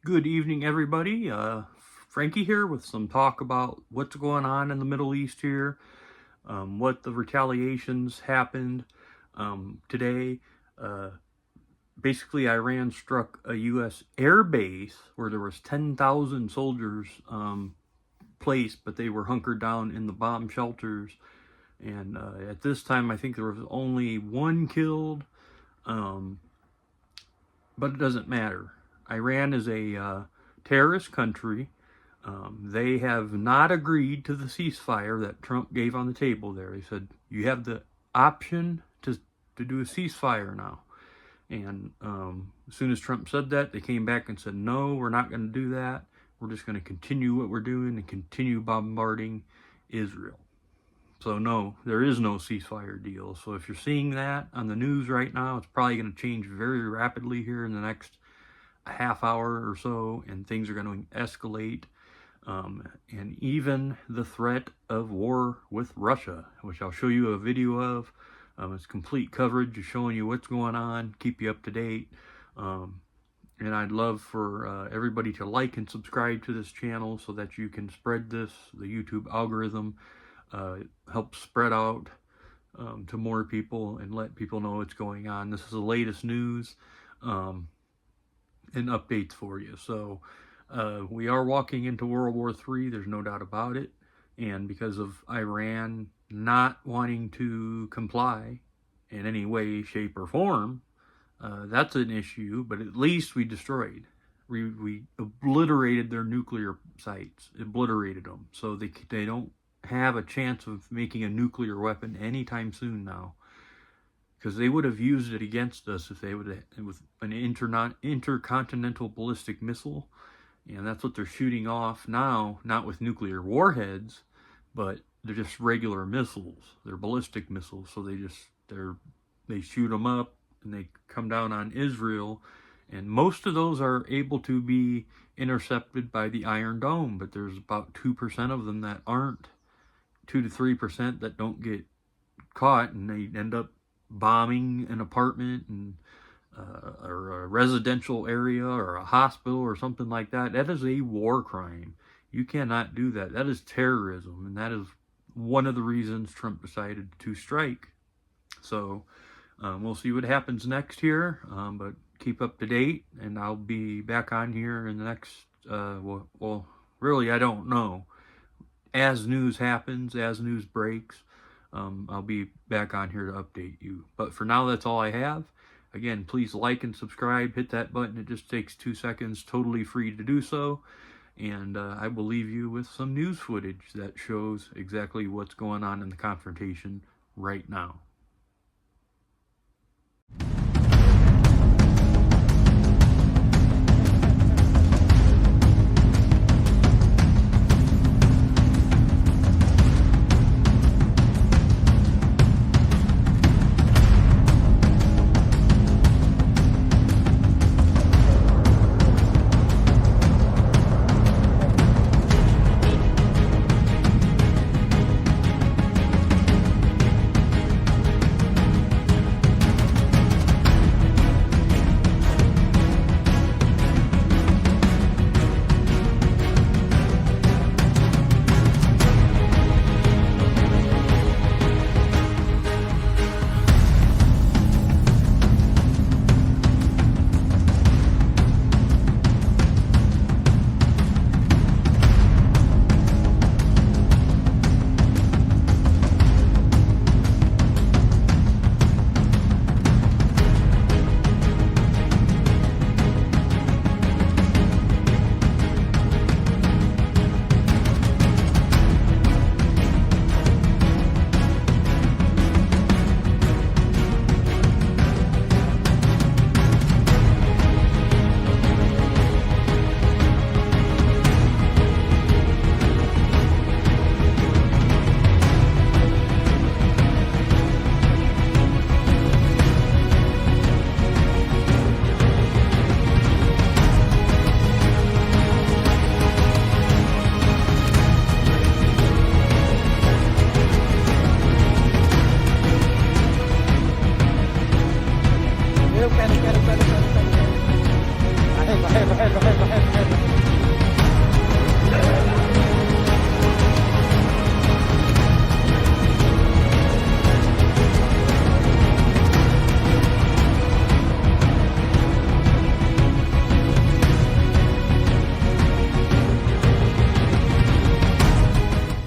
Good evening, everybody. Frankie here with some talk about what's going on in the Middle East here, what the retaliations happened today. Basically, Iran struck a U.S. air base where there was 10,000 soldiers placed, but they were hunkered down in the bomb shelters. And at this time, I think there was only one killed, but it doesn't matter. Iran is a terrorist country. They have not agreed to the ceasefire that Trump gave on the table there. He said, you have the option to do a ceasefire now. And as soon as Trump said that, they came back and said, no, we're not going to do that. We're just going to continue what we're doing and continue bombarding Israel. So no, there is no ceasefire deal. So if you're seeing that on the news right now, it's probably going to change very rapidly here in the next half hour or so, and things are going to escalate. And even the threat of war with Russia, which I'll show you a video of. It's complete coverage of showing you what's going on, keep you up to date. And I'd love for everybody to like and subscribe to this channel so that you can spread this. The YouTube algorithm helps spread out to more people and let people know what's going on. This is the latest news and updates for you. So we are walking into World War III, there's no doubt about it. And because of Iran not wanting to comply in any way, shape, or form, that's an issue, but at least we destroyed. We obliterated their nuclear sites, obliterated them. So they don't have a chance of making a nuclear weapon anytime soon now. Because they would have used it against us if they would have, with an intercontinental ballistic missile. And that's what they're shooting off now, not with nuclear warheads, but they're just regular missiles. They're ballistic missiles. So they shoot them up and they come down on Israel. And most of those are able to be intercepted by the Iron Dome, but there's about 2% of them that aren't, 2 to 3% that don't get caught, and they end up bombing an apartment and or a residential area or a hospital or something like that. That is a war crime. You cannot do that. That is terrorism, and that is one of the reasons Trump decided to strike. So we'll see what happens next here, but keep up to date, and I'll be back on here in the next, well, really, I don't know. As news happens, as news breaks, I'll be back on here to update you. But for now, that's all I have. Again, please like and subscribe. Hit that button. It just takes 2 seconds. Totally free to do so. And I will leave you with some news footage that shows exactly what's going on in the confrontation right now. ahead, go ahead, go ahead.